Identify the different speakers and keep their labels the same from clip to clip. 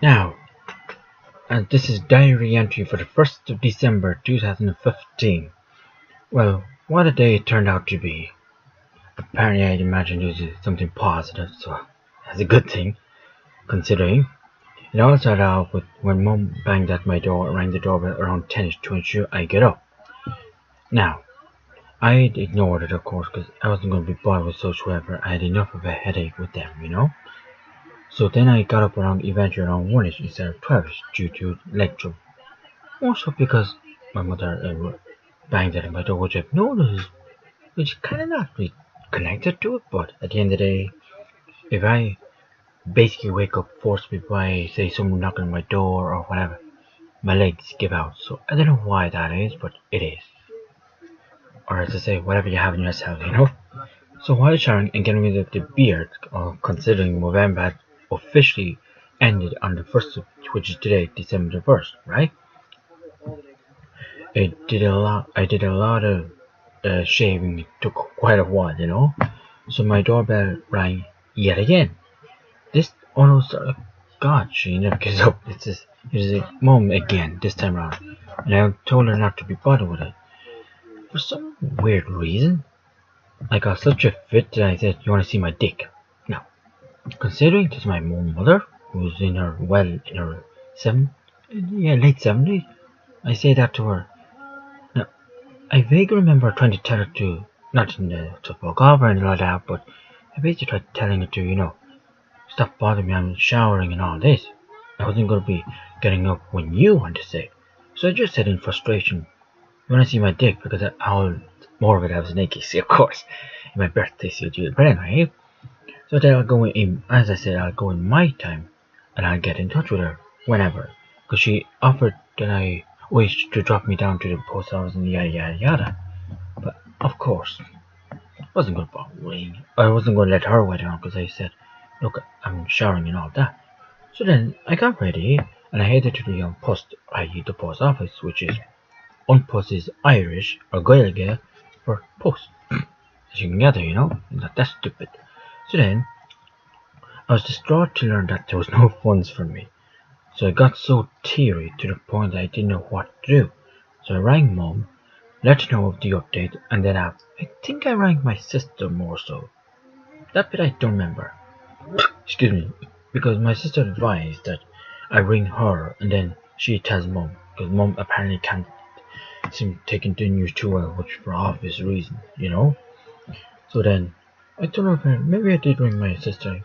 Speaker 1: Now, and this is diary entry for the 1st of December 2015. Well, what a day it turned out to be. Apparently I'd imagined it was something positive, so that's a good thing, considering. It all started out with when Mum banged at my door, rang the doorbell around 10ish to ensure I get up. Now, I'd ignored it, of course, because I wasn't going to be bothered with such whoever. I had enough of a headache with them. So then I got up eventually around 1ish instead of 12ish due to leg trouble. Also because my mother banged at my door, which I've noticed, which kind of not really connected to it, but at the end of the day, if I basically wake up forcibly by, say, someone knocking on my door or whatever, my legs give out. So I don't know why that is, but it is. Or as I say, whatever you have in yourself. So while showering and getting rid of the beard, considering November had officially ended on the 1st, which is today, December the 1st, right? I did a lot of shaving. It took quite a while. So my doorbell rang yet again. This almost, God, she never gives up. It's a Mum again this time around, and I told her not to be bothered with it. For some weird reason, I got such a fit that I said, "You want to see my dick?" Now, considering this is my mother, who's in her late 70s, I say that to her. Now, I vaguely remember trying to tell her not to fuck off or anything like that, but I basically tried telling her to, stop bothering me, I'm showering and all this. I wasn't going to be getting up when you want to say. So I just said in frustration, "You want to see my dick?" Because more of it I was naked, see, of course. In my birthday suit, but anyway. So then I'll go in, as I said, I'll go in my time, and I'll get in touch with her whenever. Because she offered that I wish to drop me down to the post office and yada yada yada. But of course, I wasn't going to let her wait around because I said, "Look, I'm showering and all that." So then I got ready and I headed to the post, i.e. the post office, which is post is Irish or Gaeilge for post. As you can gather, not that stupid. So then I was distraught to learn that there was no funds for me. So I got so teary to the point that I didn't know what to do. So I rang Mum, let her know of the update, and then I think I rang my sister more so. That bit I don't remember. Excuse me, because my sister advised that I ring her and then she tells Mum, because Mum apparently can't seem taking the news too well, which for obvious reasons. So then I don't know if maybe I did ring my sister.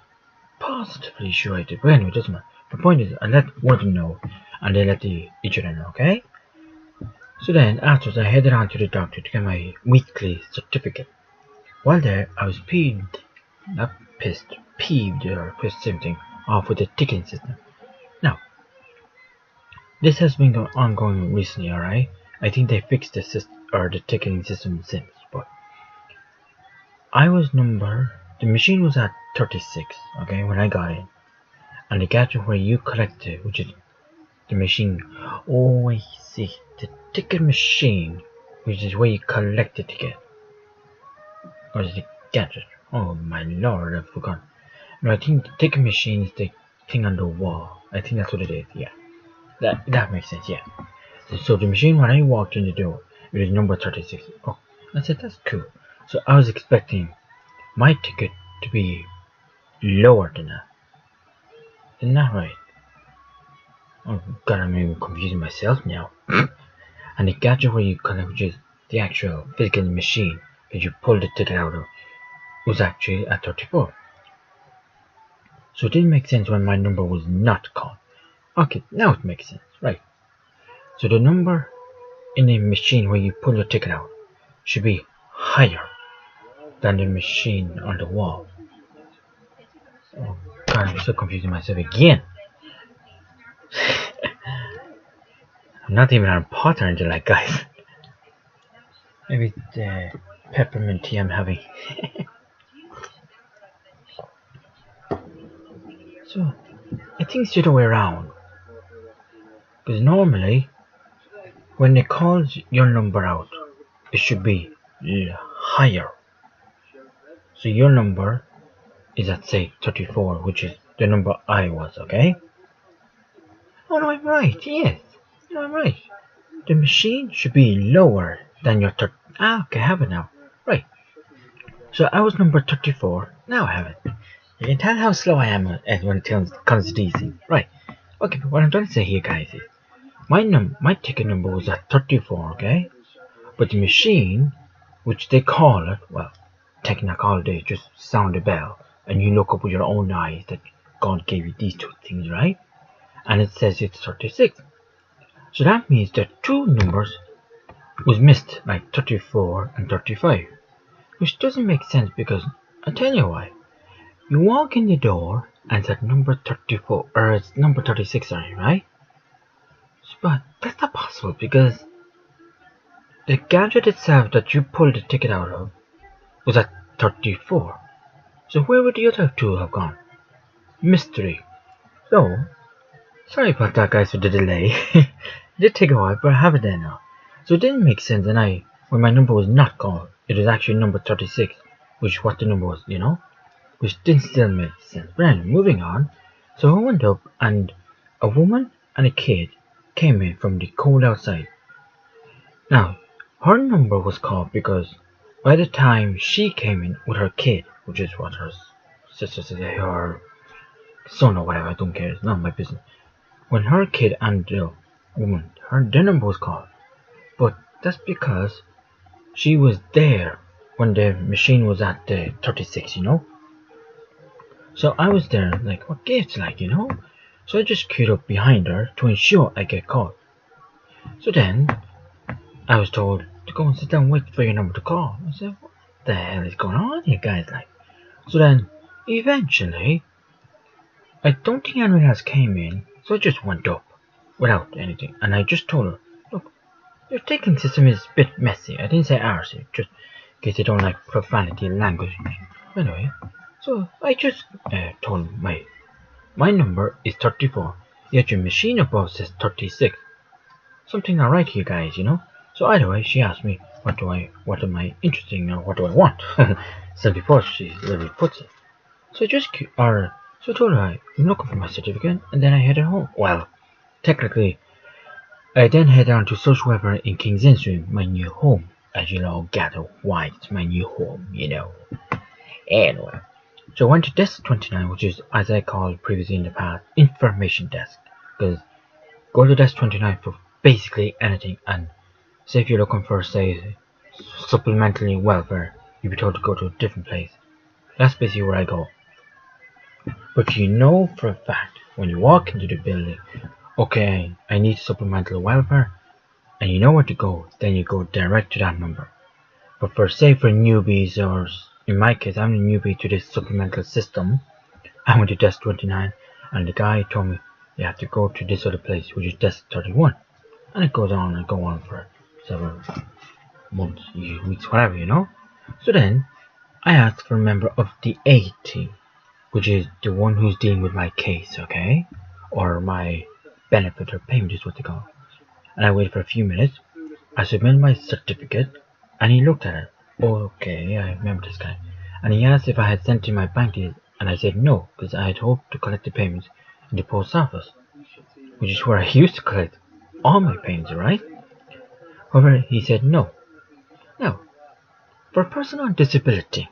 Speaker 1: Positively sure I did, but anyway, it doesn't matter. The point is, I let one of them know, and they let each other know, okay? So then, afterwards, I headed on to the doctor to get my weekly certificate. While there, I was peeved, or pissed, same thing, off with the ticketing system. Now, this has been ongoing recently, alright? I think they fixed the ticketing system since, but the machine was at 36, okay, when I got in. And the gadget where you collect it, which is the machine. Oh, I see. The ticket machine, which is where you collect the ticket. Or is it the gadget? Oh my lord, I forgot. No, I think the ticket machine is the thing on the wall. I think that's what it is, yeah. That makes sense, yeah. So the machine, when I walked in the door, it was number 36. Oh, I said, that's cool. So I was expecting my ticket to be lower than that. Isn't that right? Oh god, I'm even confusing myself now. And the gadget where you connect, which is the actual physical machine that you pull the ticket out of, was actually at 34. So it didn't make sense when my number was not called. Okay, now it makes sense, right? So the number in the machine where you pull the ticket out should be higher than the machine on the wall. Oh god, I'm so confusing myself again. I'm not even on pot or anything like, guys. Maybe the peppermint tea I'm having. So, I think it's the other way around. Because normally, when they call your number out, it should be higher. So your number is at, say, 34, which is the number I was, okay? Oh no, I'm right. Yes. No, I'm right. The machine should be lower than your okay, I have it now. Right. So I was number 34. Now I have it. You can tell how slow I am when it comes to these things. Right. Okay, but what I'm trying to say here, guys, is my ticket number was at 34, okay? But the machine, which they call it, well, technical, they just sound a bell, and you look up with your own eyes that God gave you these two things, right? And it says it's 36. So that means that two numbers was missed, like 34 and 35. Which doesn't make sense because, I'll tell you why. You walk in the door and it's at number 34, or it's number 36, sorry, right? But that's not possible because the gadget itself that you pulled the ticket out of was at 34. So where would the other two have gone? Mystery. So, sorry about that, guys, for the delay. It did take a while, but I have it there now. So it didn't make sense, and when my number was not called, it was actually number 36, which is what the number was, which didn't still make sense. But anyway, moving on. So I went up, and a woman and a kid came in from the cold outside. Now, her number was called because by the time she came in with her kid, which is what her sister said, her son or whatever, I don't care, it's not my business. When her kid and the woman, their number was called. But that's because she was there when the machine was at the 36, So I was there, like, what gifts, like. So I just queued up behind her to ensure I get called. So then, I was told to go and sit down and wait for your number to call. I said, what the hell is going on here, guys, like? So then, eventually, I don't think anyone else came in, so I just went up without anything. And I just told her, look, your ticketing system is a bit messy. I didn't say ours, just in case they don't like profanity language. Anyway, so I just told my number is 34, yet your machine above says 36. Something not right here, guys. So either way, she asked me, what am I interested in, or what do I want? Simply put, she literally puts it. So I told her I'm looking for my certificate, and then I headed home. Well, technically, I then head down to social welfare in King's Inns, my new home. As you know, gather why it's my new home. Anyway, so I went to desk 29, which is, as I called previously in the past, information desk. Because go to desk 29 for basically anything, and say if you're looking for, say, supplementary welfare, you'll be told to go to a different place. That's basically where I go. But you know for a fact, when you walk into the building, okay, I need supplemental welfare, and you know where to go, then you go direct to that number. But for newbies, or in my case, I'm a newbie to this supplemental system, I went to desk 29, and the guy told me you have to go to this other place, which is desk 31. And it goes on and go on for several months, weeks, whatever. So then, I asked for a member of the A team, which is the one who's dealing with my case, okay? Or my benefit or payment is what they call it. And I waited for a few minutes. I submitted my certificate, and he looked at it. Okay, I remember this guy. And he asked if I had sent him my bank details, and I said no, because I had hoped to collect the payments in the post office, which is where I used to collect all my payments, right? However, he said no. Now, for a person on disability,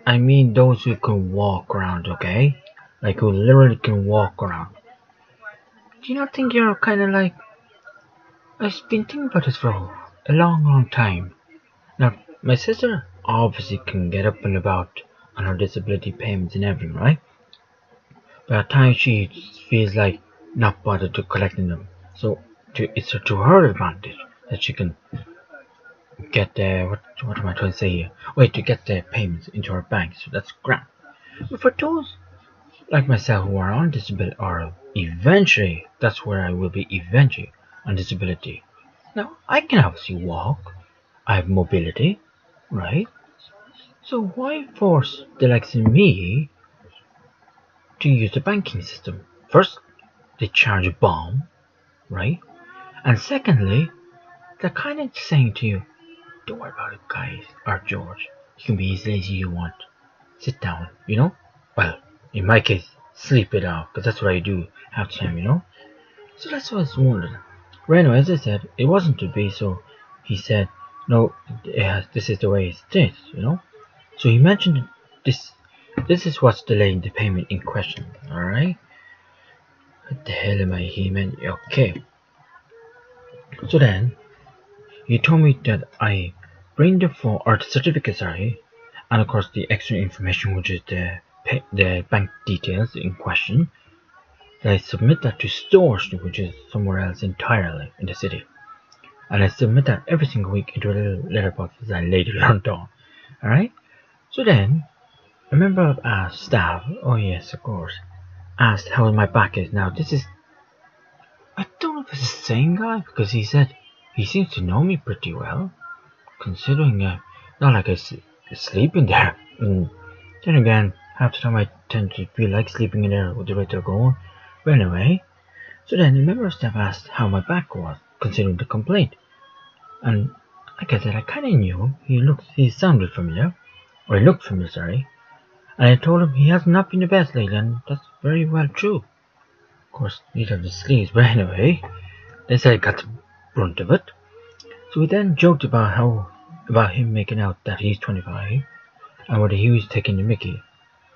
Speaker 1: I mean those who can walk around, okay? Like who literally can walk around. Do you not think you're kind of like... I've been thinking about this for a long, long time. Now, my sister obviously can get up and about on her disability payments and everything, right? But at times she feels like not bothered to collecting them. So it's to her advantage that she can get the... What am I trying to say here? Wait, to get the payments into her bank, so that's grand. But for those like myself who are on disability, or eventually, that's where I will be eventually, on disability. Now, I can obviously walk, I have mobility, right? So why force the likes of me to use the banking system? First, they charge a bomb, right? And secondly, they're kind of saying to you, don't worry about it, guys, or George, you can be as lazy as you want. Sit down. Well, in my case, sleep it off, because that's what I do half the time. So that's what I was wondering. Right now, as I said, it wasn't to be, so he said, no, this is the way it is, you know? So he mentioned this. This is what's delaying the payment in question, alright? What the hell am I? He meant, okay. So then, he told me that I bring the form, or the certificate, sorry, and of course the extra information, which is the bank details in question, that I submit that to Store Street, which is somewhere else entirely in the city. And I submit that every single week into a little letterbox as I later learned on. Alright? So then, a member of our staff, oh yes, of course, asked how my back is now. This is, I don't know if it's the same guy, because he said he seems to know me pretty well, considering not like I sleep in there. Then again, half the time I tend to feel like sleeping in there with the way they're going. But anyway, so then the member of staff asked how my back was, considering the complaint. And like I said, I kind of knew he sounded familiar, or he looked familiar, sorry. And I told him he has not been the best lately, and that's very well true. Of course, neither of the sleeves, but anyway, they said I got the brunt of it. So we then joked about him making out that he's 25, and whether he was taking the mickey.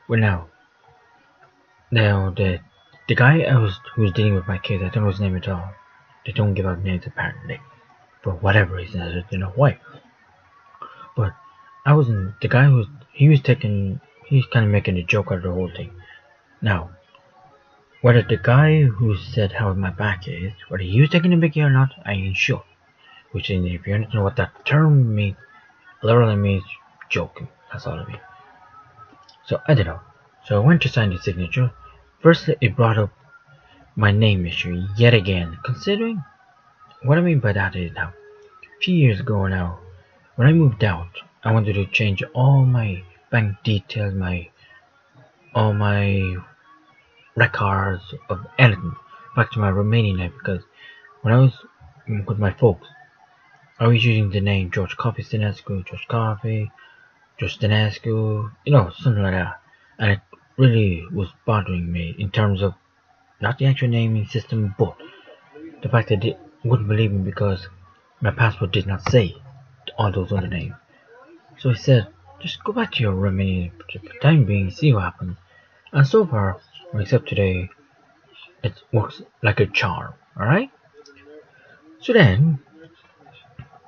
Speaker 1: Well, now the guy who was dealing with my case, I don't know his name at all. They don't give out names apparently, for whatever reason, I don't know why. But I wasn't the guy he was kind of making a joke out of the whole thing. Now, whether the guy who said how my back is, whether he was taking the mickey or not, I ain't sure. Which, if you don't know what that term means, literally means joking. That's all it means. So I don't know. So I went to sign the signature. First, it brought up my name issue yet again. Considering what I mean by that is now, a few years ago now, when I moved out, I wanted to change all my bank details, all my records of anything back to my Romanian name, because when I was with my folks, I was using the name George Coffee Stănescu, George Coffee, George Stănescu, something like that. And it really was bothering me in terms of not the actual naming system, but the fact that they wouldn't believe me because my passport did not say all those other names. So I said, just go back to your Romanian for the time being, see what happens. And so far, except today, it works like a charm, alright? So then,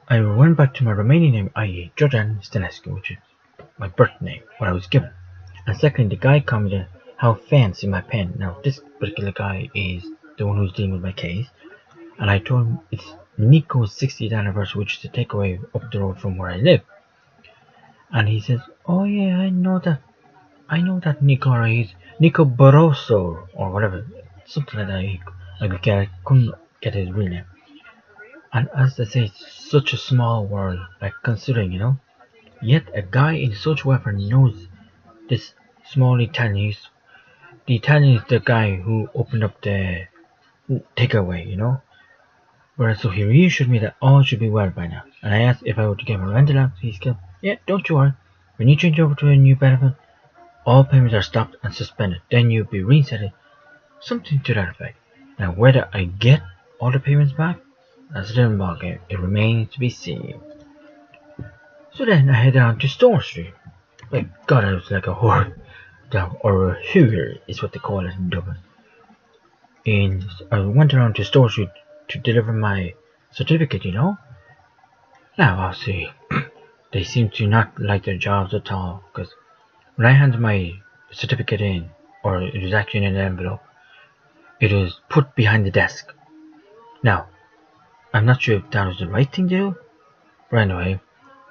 Speaker 1: I went back to my Romanian name, i.e. Georgian Stănescu, which is my birth name, what I was given. And secondly, the guy commented how fancy my pen. Now, this particular guy is the one who's dealing with my case. And I told him it's Nico's 60th anniversary, which is the takeaway up the road from where I live. And he says, oh yeah, I know that Nico, or he's Nico Barroso, or whatever, something like that. I couldn't get his real name. And as I say, it's such a small world, like considering, yet a guy in such weather knows this small Italian. The Italian is the guy who opened up the takeaway, Whereas so he reassured me that all should be well by now. And I asked if I were to get my rental out. He said, yeah, don't you worry. When you change over to a new benefit, all payments are stopped and suspended. Then you'll be reinstated. Something to that effect. Now whether I get all the payments back, that's a different ballgame. It remains to be seen. So then I headed on to Store Street. My God, I was like a whore. Or a hooer is what they call it in Dublin. And I went around to Store Street to deliver my certificate, Now, obviously, they seem to not like their jobs at all, because when I handed my certificate in, or it was actually in an envelope, it was put behind the desk. Now, I'm not sure if that was the right thing to do, but anyway,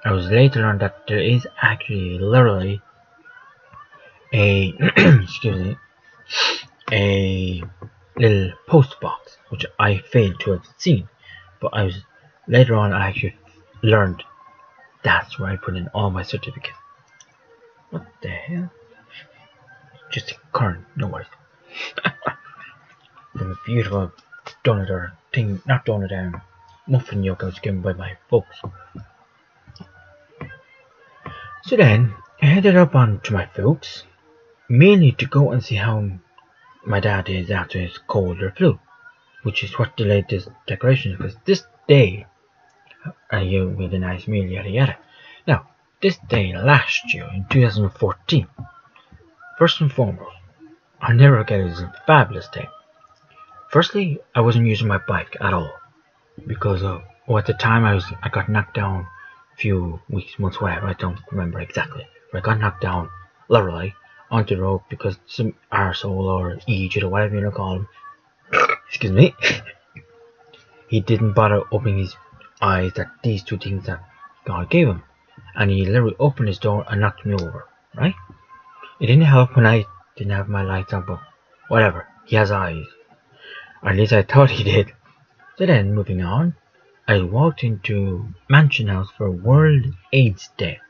Speaker 1: I was later learned that there is actually literally a a little post box which I failed to have seen, but later on I actually learned that's where I put in all my certificates. What the hell? Just a current, no worries. The beautiful donut or thing, not donut, muffin yolk I was given by my folks. So then I headed up on to my folks, mainly to go and see how my dad is after his cold or flu. which is what delayed this decoration, because this day, you made a nice meal, yada yada. Now, this day last year, in 2014, first and foremost, I'll never forget it, was a fabulous day. Firstly, I wasn't using my bike at all, because at the time I got knocked down a few weeks, months, whatever, I don't remember exactly, but I got knocked down, literally, onto the road because some arsehole or idiot or whatever you want to call him, excuse me, he didn't bother opening his eyes that these two things that God gave him, and he literally opened his door and knocked me over, right? It didn't help when I didn't have my lights on, but whatever, he has eyes, or at least I thought he did. So then, moving on, I walked into Mansion House for World AIDS Day,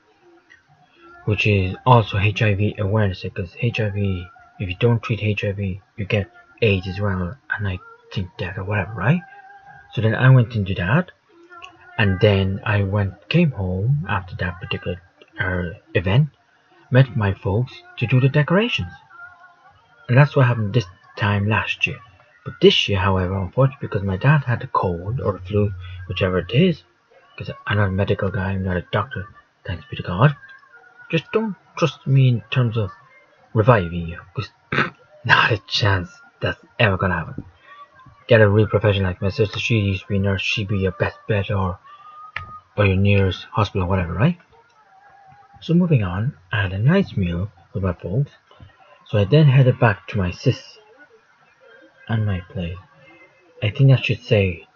Speaker 1: which is also HIV awareness day, because HIV, if you don't treat HIV, you get AIDS as well, and I think death or whatever, right? So then I went into that, and then I came home after that particular event, met my folks to do the decorations, and that's what happened this time last year. But this year, however, unfortunately, because my dad had a cold or the flu, whichever it is, because I'm not a medical guy, I'm not a doctor, thanks be to God, just don't trust me in terms of reviving you, because not a chance that's ever gonna happen. Get a real professional like my sister, she used to be a nurse, she'd be your best bet, or your nearest hospital or whatever, right? So moving on, I had a nice meal with my folks, so I then headed back to my sis and my place. I think I should say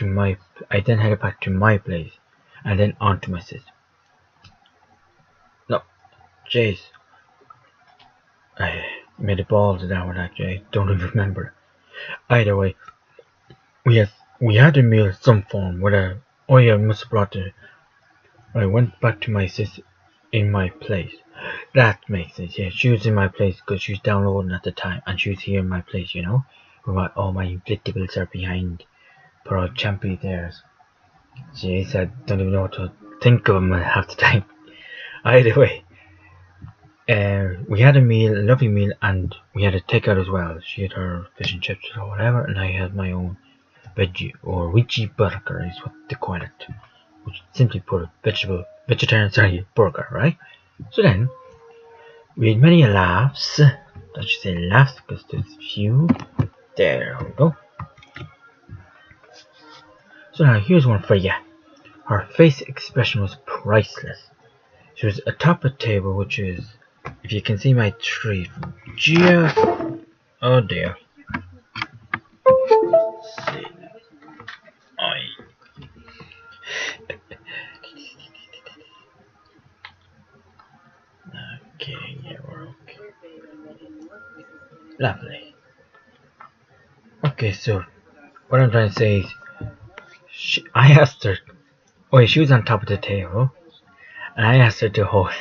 Speaker 1: I then headed back to my place, and then on to my sis. No, jeez, I made a balls of that one actually, I don't even remember. Either way, we had a meal of some form, whether, oh yeah, I must have brought it. I went back to my sis in my place. That makes sense, yeah. She was in my place because she was downloading at the time, and she was here in my place, you know, where all my inflictables are behind poor old Champy theirs. Jeez, I don't even know what to think of them half the time. Either way, we had a lovely meal, and we had a takeout as well. She had her fish and chips or whatever, and I had my own veggie or veggie burger is what they call it, which simply put a vegetarian burger, right? So then, we had many laughs. I should say laughs because there's few. There we go. So now here's one for you. Her face expression was priceless. She was atop a table, which is, if you can see my tree from just, oh dear. Let's see. Okay, yeah, we're okay. Lovely. Okay, so what I'm trying to say is, I asked her. Oh, she was on top of the table, and I asked her to hold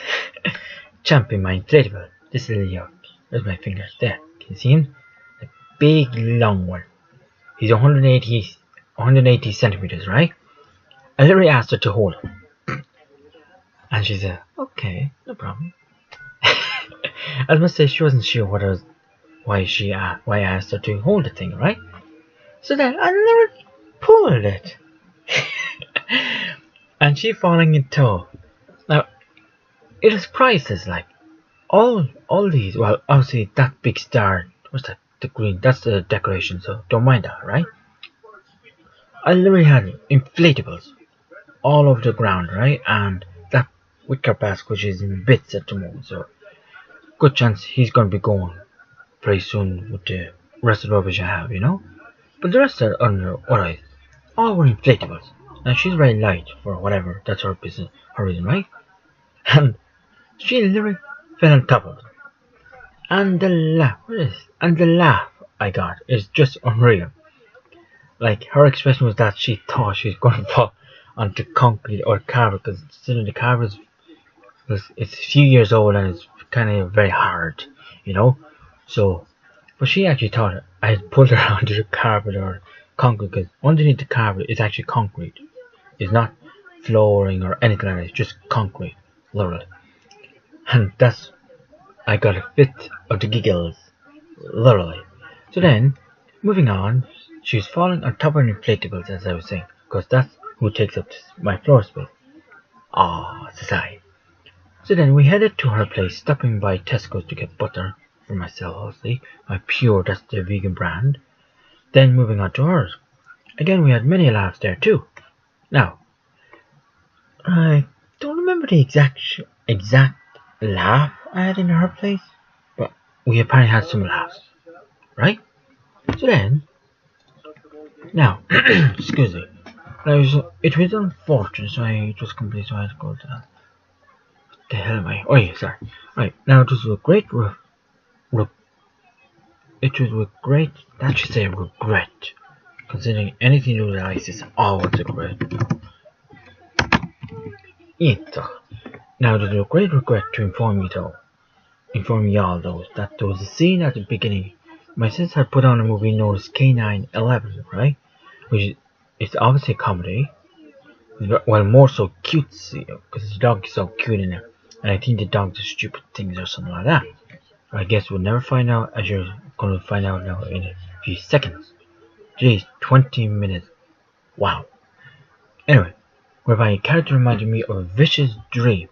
Speaker 1: Champion my inflatable. This little yoke. There's my fingers. There. Can you see him? A big, long one. He's 180 centimeters, right? I literally asked her to hold him, and she said, "Okay, no problem." I must say she wasn't sure why I asked her to hold the thing, right? So then I literally pulled it, and she falling in tow. Now it is priceless, like all these. Well, obviously that big star. What's that? The green. That's the decoration. So don't mind that, right? I literally had inflatables all over the ground, right? And that wicker basket, which is in bits at the moment, so good chance he's gonna be going pretty soon with the rest of the rubbish I have, you know? But the rest are under alright. All were inflatables. And she's very light for whatever, that's her business, her reason, right? And she literally fell on top of it. And the laugh I got is just unreal. Like, her expression was that she thought she was going to fall onto concrete or carpet, because still the carpet it's a few years old and it's kind of very hard, you know. So, but she actually thought I had pulled her onto the carpet or concrete, because underneath the carpet is actually concrete. It's not flooring or anything like that. It's just concrete, literally. And I got a fit of the giggles, literally. So then, moving on, She was falling on top of inflatables, as I was saying, because that's who takes up my floor space. Ah, says I. So then we headed to her place, stopping by Tesco's to get butter for myself, obviously, my pure, that's the vegan brand. Then moving on to hers. Again, we had many laughs there too. Now, I don't remember the exact laugh I had in her place, but we apparently had some laughs, right? So then, now, excuse me, it was unfortunate, so it was complete, so I had to go to the hell am I? Oh yeah, sorry. Right, now it was with great it was with great, that should say regret, considering anything to do with ice is always a regret. Now it was with great regret to inform y'all though, that there was a scene at the beginning. My sister had put on a movie known as K911, right? Which is obviously a comedy. Well, more so cutesy, because the dog is so cute in it. And I think the dog does stupid things or something like that. I guess we'll never find out, as you're going to find out now in a few seconds. Jeez, 20 minutes. Wow. Anyway, whereby a character reminded me of a vicious dream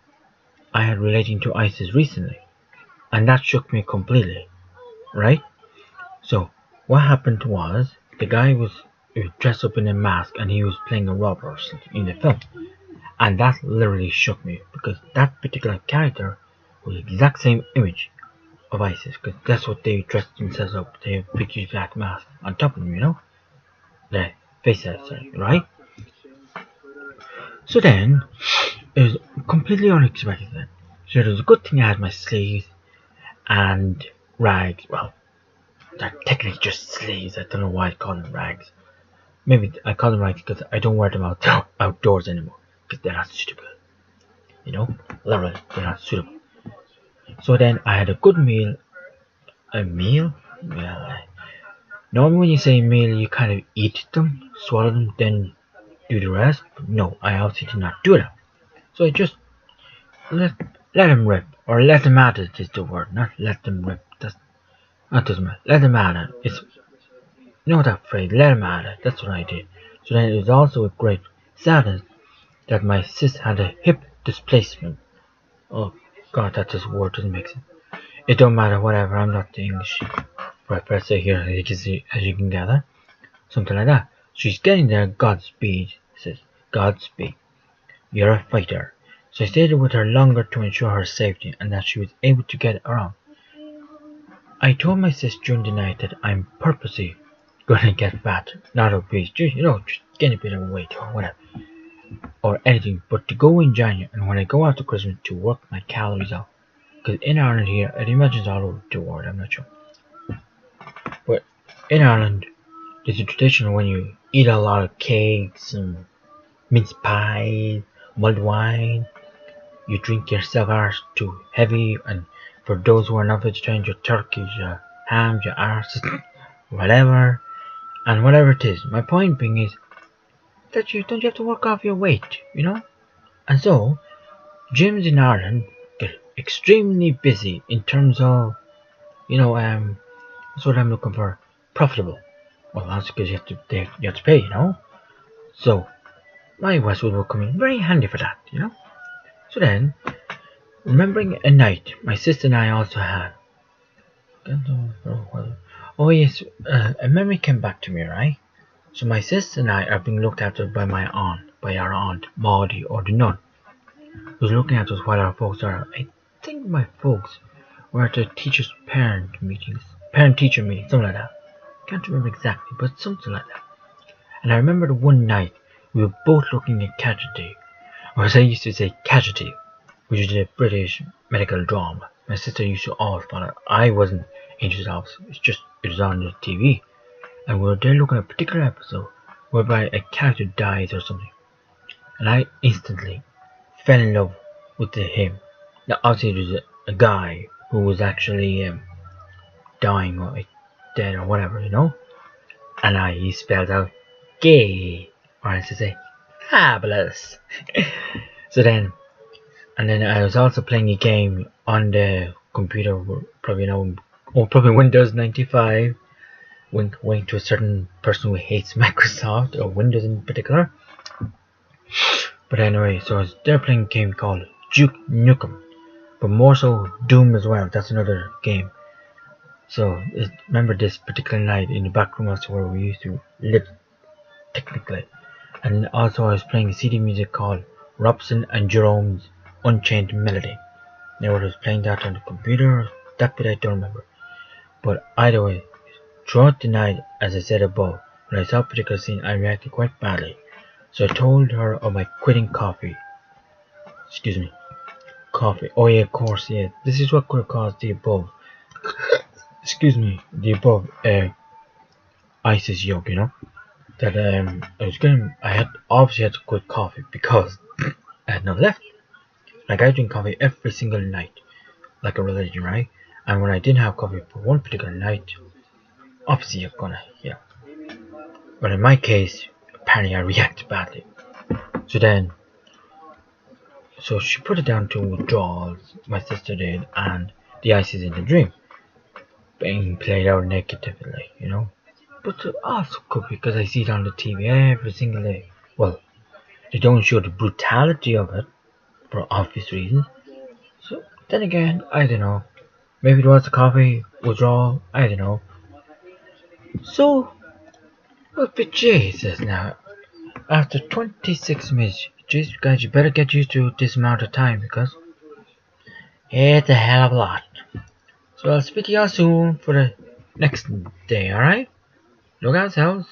Speaker 1: I had relating to ISIS recently. And that shook me completely. Right? So, what happened was, the guy was dressed up in a mask and he was playing a robber or something in the film. And that literally shook me, because that particular character was the exact same image of ISIS, because that's what they dressed themselves up. They have pitchy black mask on top of them, you know? The face sorry, right? So then, it was completely unexpected then. So it was a good thing I had my sleeves and rags. Well, they're technically just sleeves. I don't know why I call them rags. Maybe I call them rags because I don't wear them outdoors anymore, because they're not suitable. You know? Literally, they're not suitable. So then I had a good meal. A meal? Well, normally when you say meal, you kind of eat them, swallow them, then do the rest. But no, I obviously did not do that. So I just let them rip, or let them at it is the word, not let them rip. That doesn't matter. Let them at it. It's, you know that phrase, let them at it. That's what I did. So then it was also with great sadness that my sis had a hip displacement. Oh God, that just word doesn't make sense. It don't matter, whatever. I'm not the English professor here, as you can gather. Something like that. She's getting there. Godspeed, says. Godspeed. You're a fighter. So I stayed with her longer to ensure her safety and that she was able to get around. I told my sis during the night that I'm purposely gonna get fat, not obese, just, just gain a bit of weight or whatever, or anything, but to go in January and when I go out to Christmas to work my calories out. Because in Ireland here, it imagines all over the world, I'm not sure. But in Ireland, there's a tradition when you eat a lot of cakes and mince pies, mulled wine, you drink yourself arse too heavy, and for those who are not vegetarians, your turkeys, your hams, your arse, whatever, and whatever it is. My point being is that you don't have to work off your weight, And so, gyms in Ireland get extremely busy in terms of, that's what I'm looking for, profitable. Well, that's because you have to pay, So, my Westwood will come in very handy for that, So then, remembering a night my sister and I also had. Oh yes, a memory came back to me, right? So my sister and I are being looked after by our aunt, Maudie, or the nun, who's looking after us while our folks are. I think my folks were at a teacher's parent-teacher meeting, something like that. Can't remember exactly, but something like that. And I remember the one night we were both looking at Casualty, or as I used to say, Casualty, which is a British medical drama. My sister used to always follow it. I wasn't interested, obviously. It was on the TV. And we were there looking at a particular episode whereby a character dies or something. And I instantly fell in love with him. Now, obviously, it was a guy who was actually dying or dead or whatever, And he spelled out gay, or I should say, fabulous. So then I was also playing a game on the computer, probably Windows 95, wink wink to a certain person who hates Microsoft or Windows in particular. But anyway, so I was there playing a game called Duke Nukem, but more so Doom as well. That's another game. So remember this particular night in the back room also where we used to live technically. And also I was playing a CD music called Robson and Jerome's Unchained Melody. Now I was playing that on the computer, that bit I don't remember. But either way, throughout the night, as I said above, when I saw a particular scene I reacted quite badly. So I told her of my quitting coffee. Excuse me. Coffee. Oh yeah, of course, yeah. This is what could have caused the above. Excuse me, the above ISIS yoke, you know? That I had obviously had to quit coffee because I had no left. Like I drink coffee every single night, like a religion, right? And when I didn't have coffee for one particular night, obviously you're gonna, yeah. But in my case, apparently I reacted badly. So then, so she put it down to withdrawals, my sister did, and the ISIS in the dream being played out negatively, you know. But also could be because I see it on the TV every single day. Well, they don't show the brutality of it for obvious reasons. So then again, I don't know. Maybe it was the coffee withdrawal. I don't know. So, but Jesus now, after 26 minutes, Jesus guys, you better get used to this amount of time because it's a hell of a lot. So I'll speak to y'all soon for the next day, alright? Look out, yourselves.